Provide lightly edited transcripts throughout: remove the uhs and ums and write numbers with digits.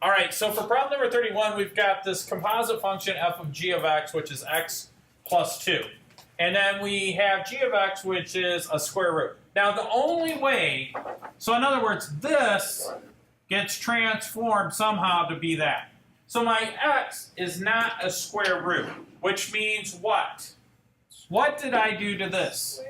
All right, so for problem number 31, we've got this composite function f of g of x, which is x plus 2. And then we have g of x, which is a square root. Now, the only way, so in other words, this gets transformed somehow to be that. So my x is not a square root, which means what? What did I do to this?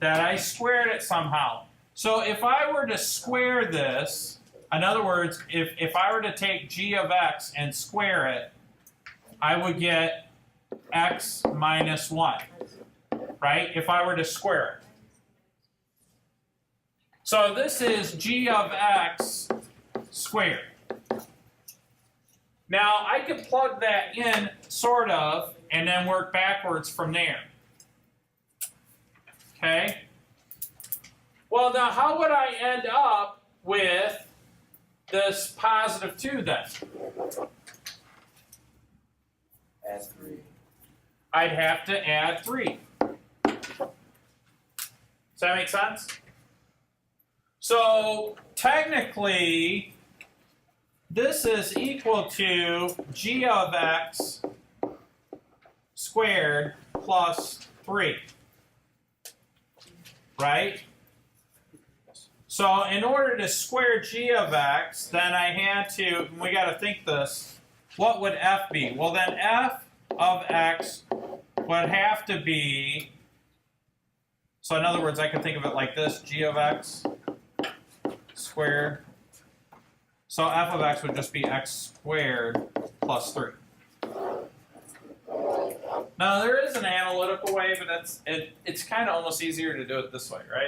That I squared it somehow. So if I were to square this, in other words, if I were to take g of x and square it, I would get x minus 1, right? If I were to square it. So this is g of x squared. Now, I could plug that in, sort of, and then work backwards from there. Okay? Well, now, how would I end up with this positive 2 then? Add 3. I'd have to add 3. Does that make sense? So, technically, this is equal to g of x squared plus 3. Right? So in order to square g of x, then I had to, we got to think this, what would f be? Well, then f of x would have to be, so in other words, I can think of it like this, g of x squared. So f of x would just be x squared plus 3. Now, there is an analytical way, but it's kind of almost easier to do it this way, right?